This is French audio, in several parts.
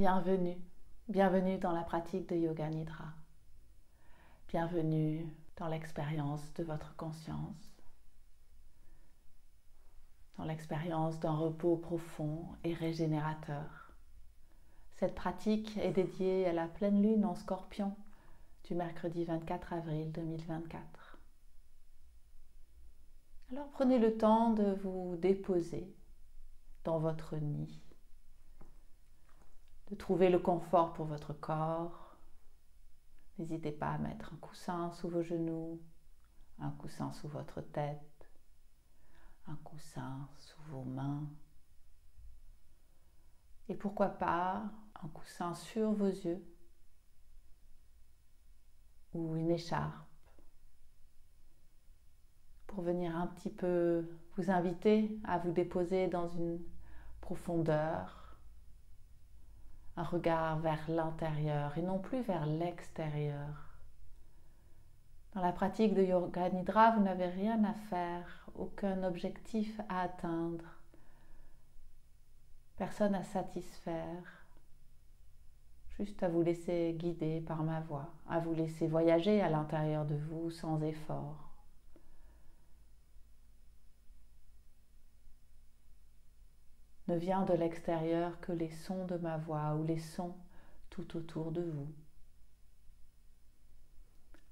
Bienvenue, bienvenue dans la pratique de Yoga Nidra. Bienvenue dans l'expérience de votre conscience, dans l'expérience d'un repos profond et régénérateur. Cette pratique est dédiée à la pleine lune en Scorpion du mercredi 24 avril 2024. Alors prenez le temps de vous déposer dans votre nid, de trouver le confort pour votre corps. N'hésitez pas à mettre un coussin sous vos genoux, un coussin sous votre tête, un coussin sous vos mains et pourquoi pas un coussin sur vos yeux ou une écharpe pour venir un petit peu vous inviter à vous déposer dans une profondeur, un regard vers l'intérieur et non plus vers l'extérieur. Dans la pratique de Yoga Nidra, vous n'avez rien à faire, aucun objectif à atteindre, personne à satisfaire, juste à vous laisser guider par ma voix, à vous laisser voyager à l'intérieur de vous sans effort. Ne vient de l'extérieur que les sons de ma voix ou les sons tout autour de vous.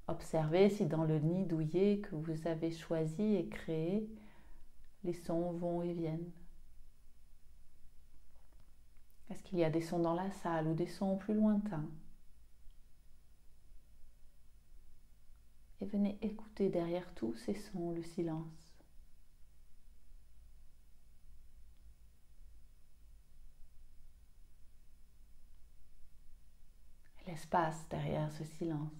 Observez si dans le nid douillet que vous avez choisi et créé, les sons vont et viennent. Est-ce qu'il y a des sons dans la salle ou des sons plus lointains? Et venez écouter derrière tous ces sons le silence. L'espace derrière ce silence.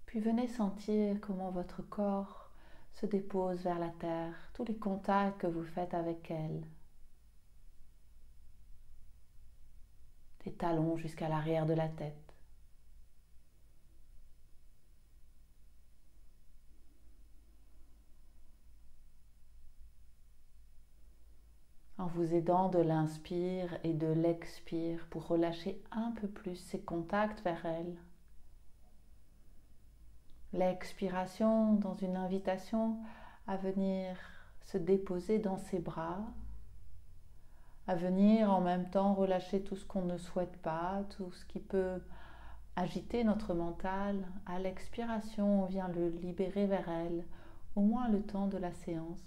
Puis venez sentir comment votre corps se dépose vers la terre, tous les contacts que vous faites avec elle. Des talons jusqu'à l'arrière de la tête. En vous aidant de l'inspire et de l'expire pour relâcher un peu plus ces contacts vers elle. L'expiration dans une invitation à venir se déposer dans ses bras, à venir en même temps relâcher tout ce qu'on ne souhaite pas, tout ce qui peut agiter notre mental. À l'expiration, on vient le libérer vers elle, au moins le temps de la séance.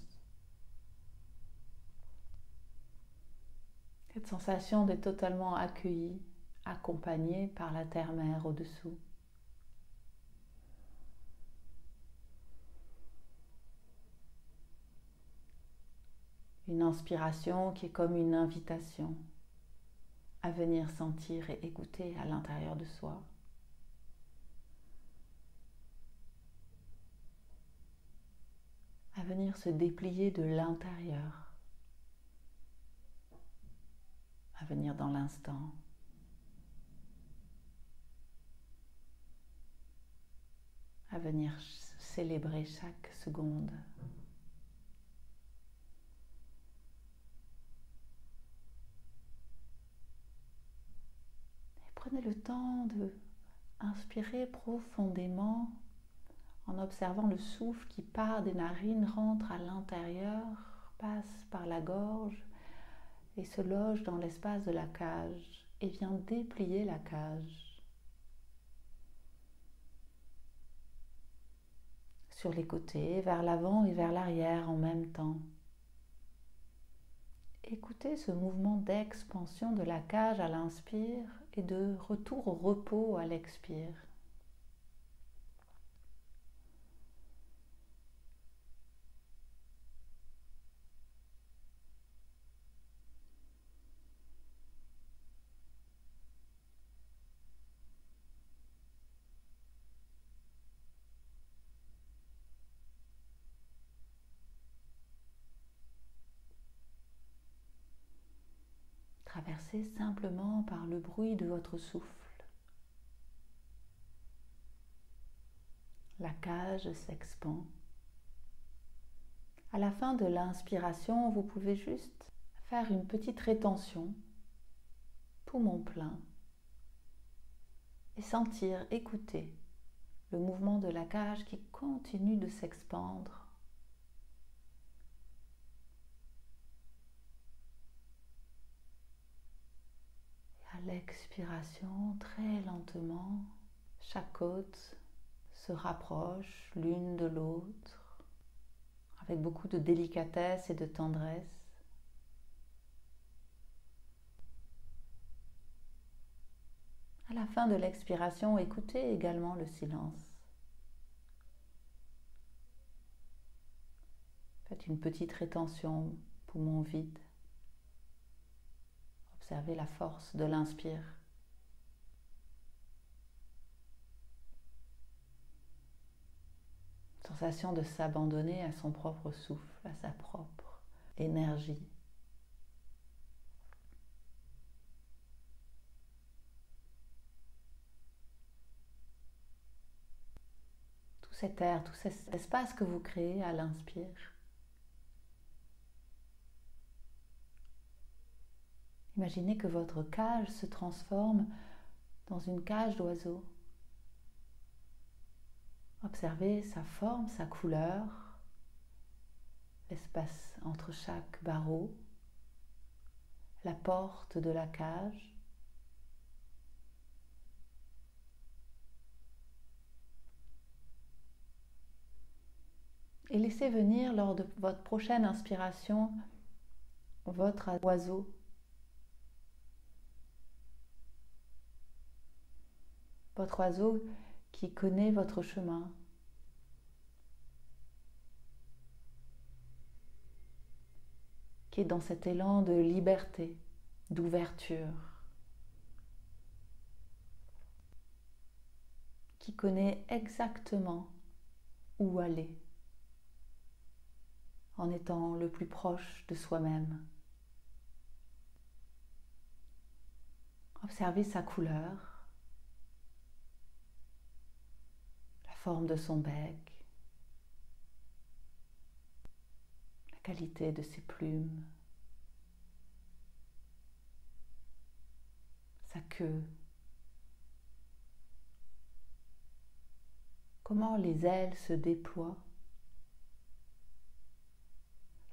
Cette sensation d'être totalement accueillie, accompagnée par la terre-mère au-dessous. Une inspiration qui est comme une invitation à venir sentir et écouter à l'intérieur de soi. À venir se déplier de l'intérieur. À venir dans l'instant. À venir célébrer chaque seconde. Et prenez le temps de inspirer profondément en observant le souffle qui part des narines, rentre à l'intérieur, passe par la gorge et se loge dans l'espace de la cage et vient déplier la cage. Sur les côtés, vers l'avant et vers l'arrière en même temps. Écoutez ce mouvement d'expansion de la cage à l'inspire et de retour au repos à l'expire. Traversez simplement par le bruit de votre souffle. La cage s'expand. À la fin de l'inspiration, vous pouvez juste faire une petite rétention, poumon plein, et sentir, écouter le mouvement de la cage qui continue de s'expandre. Et à l'expiration, très lentement, chaque côte se rapproche l'une de l'autre, avec beaucoup de délicatesse et de tendresse. À la fin de l'expiration, écoutez également le silence. Faites une petite rétention, poumon vide. Observez la force de l'inspire. Sensation de s'abandonner à son propre souffle, à sa propre énergie. Tout cet air, tout cet espace que vous créez à l'inspire. Imaginez que votre cage se transforme dans une cage d'oiseaux. Observez sa forme, sa couleur, l'espace entre chaque barreau, la porte de la cage. Et laissez venir lors de votre prochaine inspiration votre oiseau. Votre oiseau qui connaît votre chemin. Qui est dans cet élan de liberté, d'ouverture. Qui connaît exactement où aller en étant le plus proche de soi-même. Observez sa couleur, la forme de son bec, la qualité de ses plumes, sa queue. Comment les ailes se déploient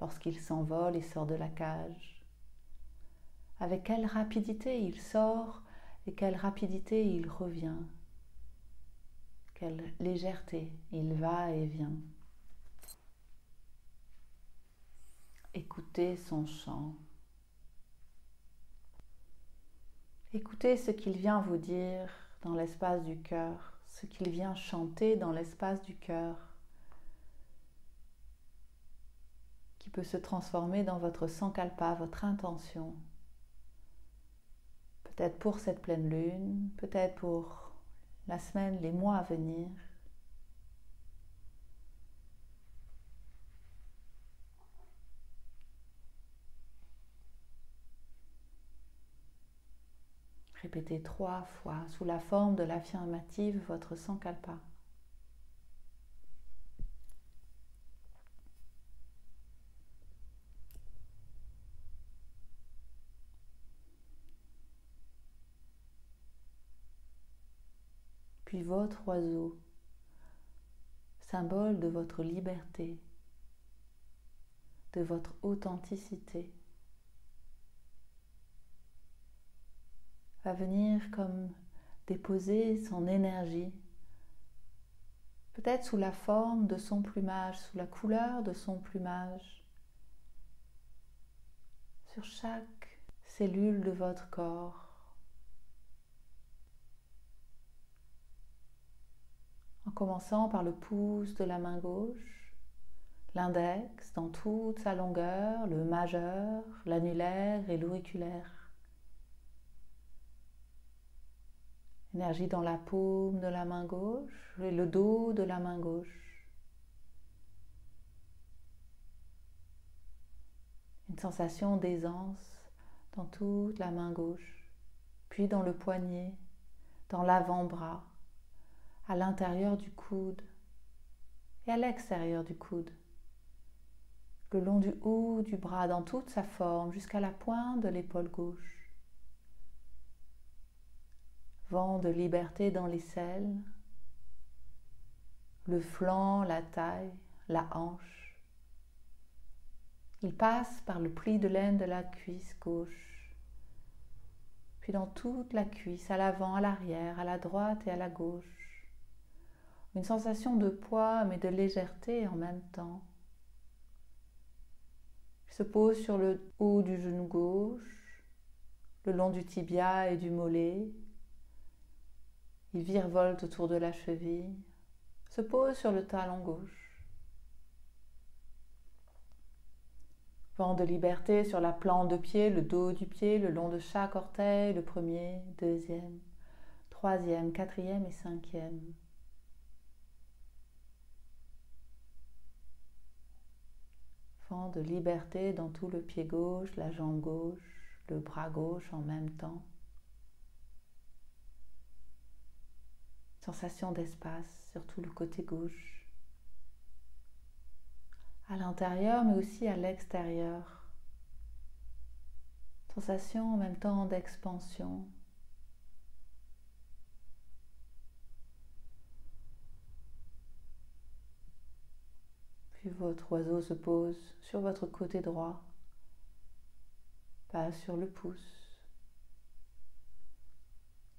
lorsqu'il s'envole et sort de la cage. Avec quelle rapidité il sort et quelle rapidité il revient. Quelle légèreté il va et vient. Écoutez son chant. Écoutez ce qu'il vient vous dire dans l'espace du cœur, ce qu'il vient chanter dans l'espace du cœur, qui peut se transformer dans votre sankalpa, votre intention. Peut-être pour cette pleine lune, peut-être pour la semaine, les mois à venir. Répétez 3 fois sous la forme de l'affirmative votre sankalpa. Puis votre oiseau, symbole de votre liberté, de votre authenticité, va venir comme déposer son énergie, peut-être sous la forme de son plumage, sous la couleur de son plumage, sur chaque cellule de votre corps. En commençant par le pouce de la main gauche, l'index dans toute sa longueur, le majeur, l'annulaire et l'auriculaire. Énergie dans la paume de la main gauche et le dos de la main gauche. Une sensation d'aisance dans toute la main gauche, puis dans le poignet, dans l'avant-bras, à l'intérieur du coude et à l'extérieur du coude. le long du haut du bras dans toute sa forme jusqu'à la pointe de l'épaule gauche. Vent de liberté dans l'aisselle, le flanc, la taille, la hanche. Il passe par le pli de laine de la cuisse gauche, puis dans toute la cuisse, à l'avant, à l'arrière, à la droite et à la gauche. Une sensation de poids mais de légèreté en même temps. Il se pose sur le haut du genou gauche, le long du tibia et du mollet. Il virevolte autour de la cheville, se pose sur le talon gauche. Vent de liberté sur la plante de pied, le dos du pied, le long de chaque orteil, le premier, deuxième, troisième, quatrième et cinquième. Vent de liberté dans tout le pied gauche, la jambe gauche, le bras gauche en même temps. Sensation d'espace sur tout le côté gauche. À l'intérieur mais aussi à l'extérieur. Sensation en même temps d'expansion. Puis votre oiseau se pose sur votre côté droit, passe sur le pouce,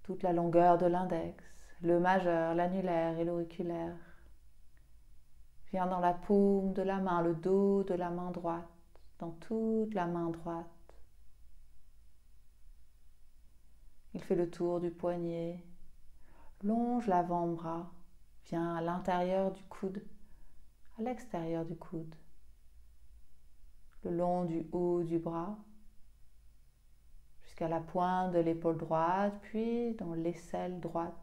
toute la longueur de l'index, le majeur, l'annulaire et l'auriculaire. Vient dans la paume de la main, le dos de la main droite, dans toute la main droite. Il fait le tour du poignet, longe l'avant-bras, vient à l'intérieur du coude, à l'extérieur du coude, le long du haut du bras, jusqu'à la pointe de l'épaule droite, puis dans l'aisselle droite.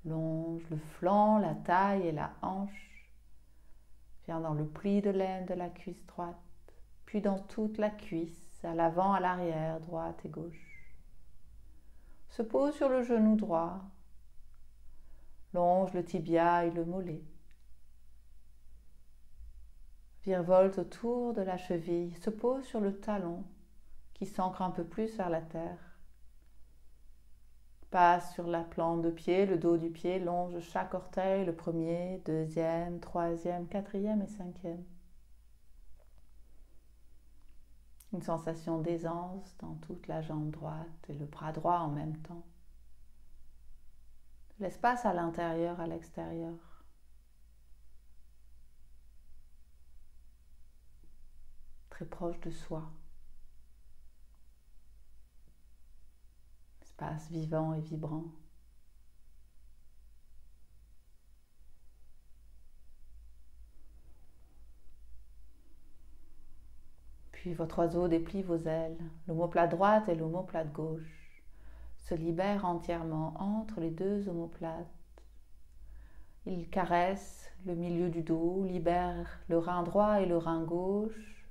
Longe le flanc, la taille et la hanche, vient dans le pli de laine de la cuisse droite, puis dans toute la cuisse, à l'avant, à l'arrière, droite et gauche. Se pose sur le genou droit, longe le tibia et le mollet. Virevolte autour de la cheville, se pose sur le talon qui s'ancre un peu plus vers la terre. Passe sur la plante de pied, le dos du pied, longe chaque orteil, le premier, deuxième, troisième, quatrième et cinquième. Une sensation d'aisance dans toute la jambe droite et le bras droit en même temps. L'espace à l'intérieur, à l'extérieur. Très proche de soi. Espace vivant et vibrant. Puis votre oiseau déplie vos ailes. L'omoplate droite et l'omoplate gauche se libèrent entièrement entre les deux omoplates. Il caresse le milieu du dos, libère le rein droit et le rein gauche,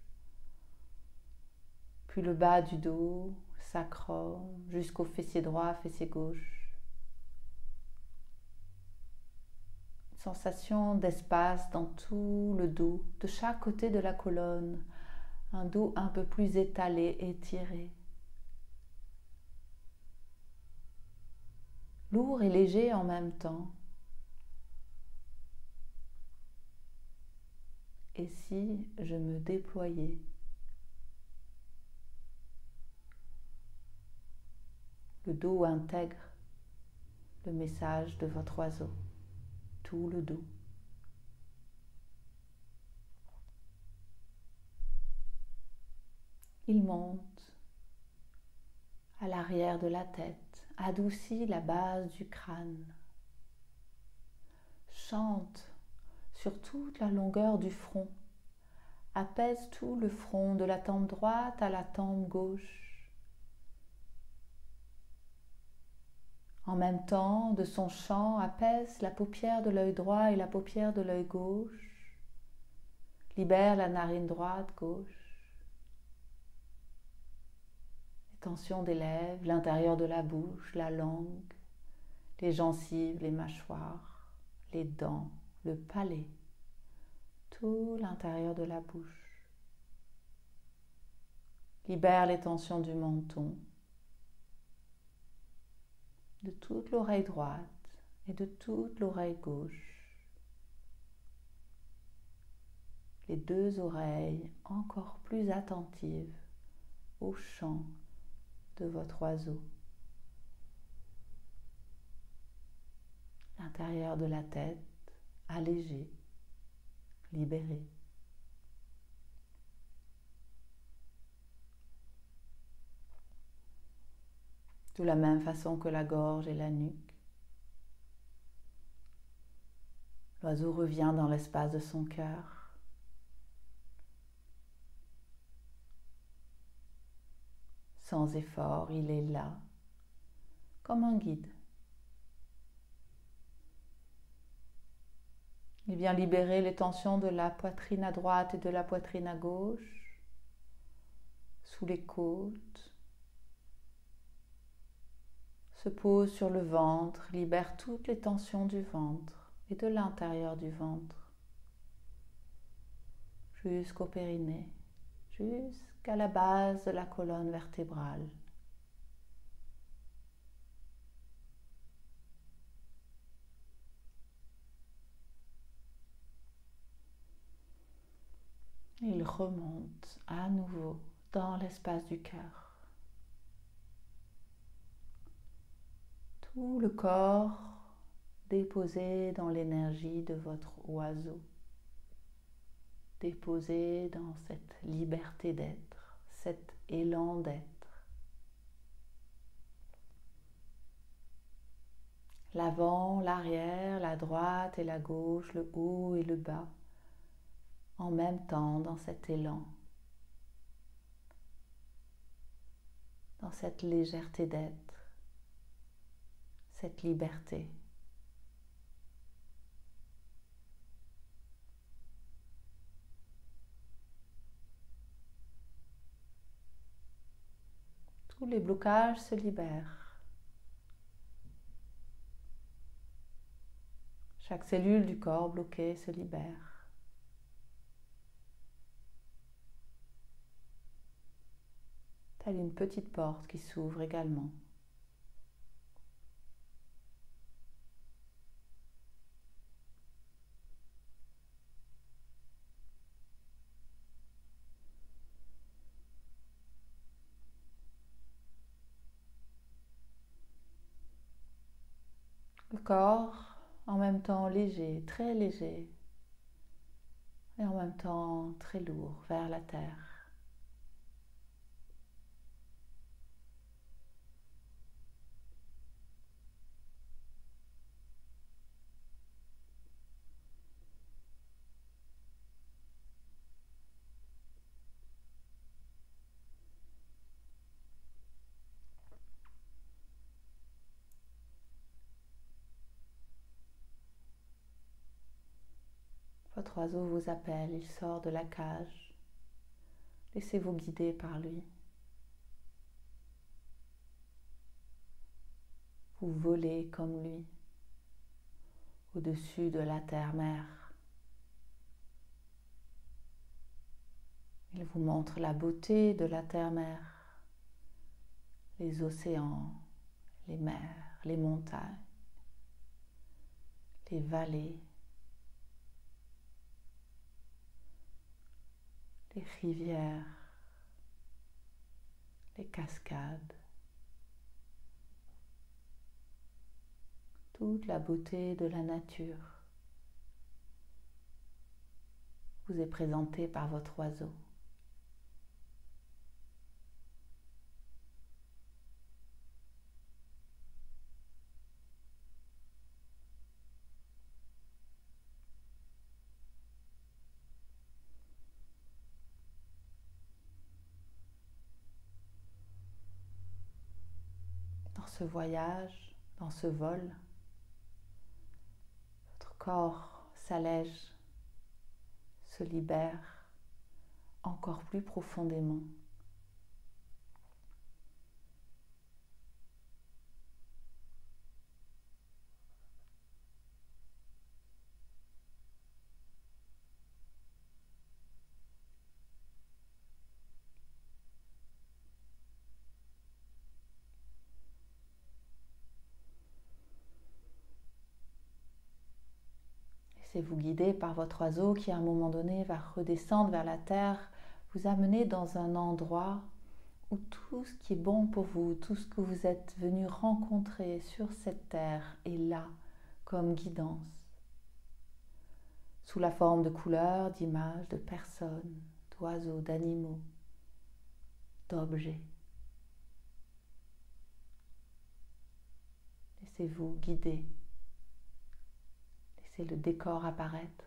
puis le bas du dos, sacrum, jusqu'au fessier droit, fessier gauche. Une sensation d'espace dans tout le dos, de chaque côté de la colonne, un dos un peu plus étalé, étiré. Lourd et léger en même temps. Et si je me déployais? Le dos intègre le message de votre oiseau, tout le dos. Il monte à l'arrière de la tête, adoucit la base du crâne, chante sur toute la longueur du front, apaise tout le front de la tempe droite à la tempe gauche. En même temps, de son chant, apaise la paupière de l'œil droit et la paupière de l'œil gauche, libère la narine droite, gauche. Tension des lèvres, l'intérieur de la bouche, la langue, les gencives, les mâchoires, les dents, le palais. tout l'intérieur de la bouche. Libère les tensions du menton, de toute l'oreille droite et de toute l'oreille gauche. Les deux oreilles encore plus attentives au chant de votre oiseau. L'intérieur de la tête allégé, libéré. De la même façon que la gorge et la nuque. L'oiseau revient dans l'espace de son cœur. Sans effort, il est là, comme un guide. Il vient libérer les tensions de la poitrine à droite et de la poitrine à gauche, sous les côtes, se pose sur le ventre, libère toutes les tensions du ventre et de l'intérieur du ventre, jusqu'au périnée, jusqu'à la base de la colonne vertébrale. Il remonte à nouveau dans l'espace du cœur. Tout le corps déposé dans l'énergie de votre oiseau, déposé dans cette liberté d'être, cet élan d'être. L'avant, l'arrière, la droite et la gauche, le haut et le bas, en même temps dans cet élan, dans cette légèreté d'être, cette liberté. Tous les blocages se libèrent. Chaque cellule du corps bloquée se libère. Telle une petite porte qui s'ouvre également. Le corps en même temps léger, très léger, et en même temps très lourd vers la terre. Votre oiseau vous appelle, il sort de la cage. Laissez-vous guider par lui. Vous volez comme lui, au-dessus de la terre-mère. Il vous montre la beauté de la terre-mère, les océans, les mers, les montagnes, les vallées, les rivières, les cascades, toute la beauté de la nature vous est présentée par votre oiseau. Dans ce voyage, dans ce vol, votre corps s'allège, se libère encore plus profondément. Laissez-vous guider par votre oiseau qui à un moment donné va redescendre vers la terre, vous amener dans un endroit où tout ce qui est bon pour vous, tout ce que vous êtes venu rencontrer sur cette terre est là comme guidance, sous la forme de couleurs, d'images, de personnes, d'oiseaux, d'animaux, d'objets. Laissez-vous guider. Laissez le décor apparaître.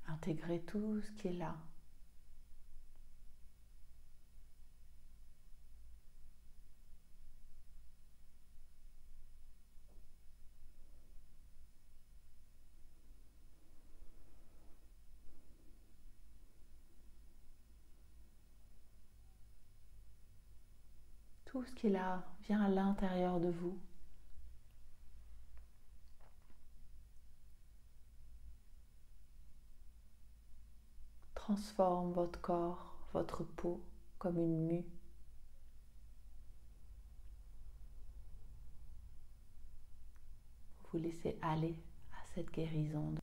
Intégrez tout ce qui est là. Tout ce qui est là vient à l'intérieur de vous. Transforme votre corps, votre peau comme une mue. Vous laissez aller à cette guérison.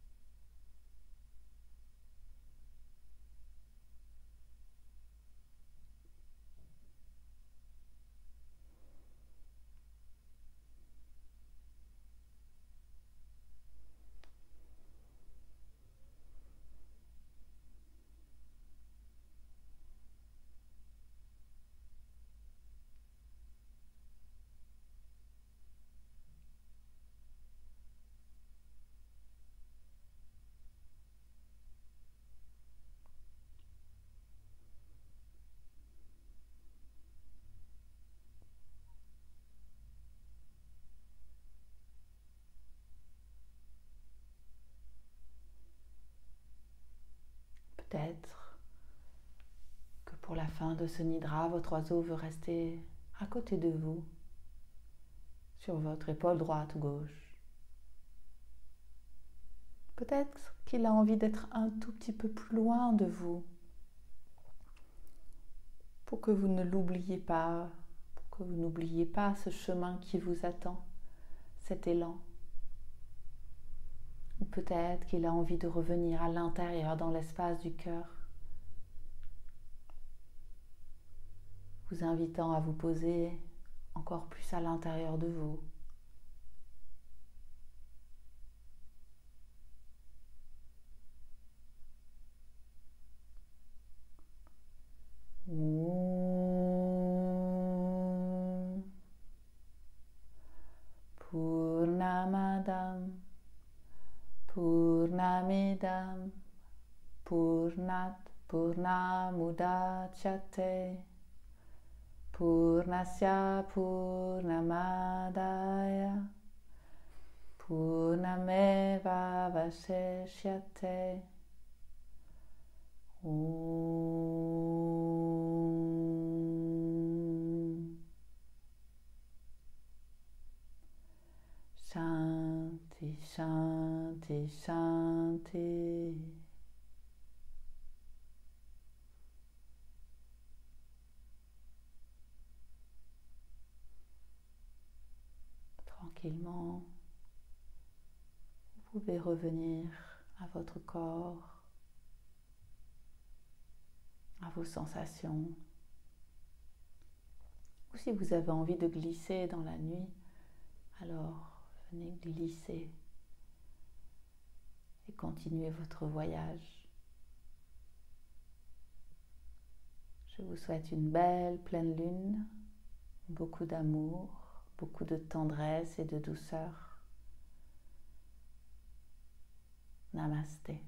Peut-être que pour la fin de ce nidra, votre oiseau veut rester à côté de vous, sur votre épaule droite ou gauche. Peut-être qu'il a envie d'être un tout petit peu plus loin de vous, pour que vous ne l'oubliez pas, pour que vous n'oubliez pas ce chemin qui vous attend, cet élan. Ou peut-être qu'il a envie de revenir à l'intérieur, dans l'espace du cœur, vous invitant à vous poser encore plus à l'intérieur de vous. Purnamadam Purnamidam Purnat Purnamudachyate Purnasya Purnamadaya Purnameva Vaseshyate. Shanti, Shanti, Shanti. Tranquillement, vous pouvez revenir à votre corps, à vos sensations. Ou si vous avez envie de glisser dans la nuit, alors venez glisser et continuez votre voyage. Je vous souhaite une belle pleine lune, beaucoup d'amour, beaucoup de tendresse et de douceur. Namasté.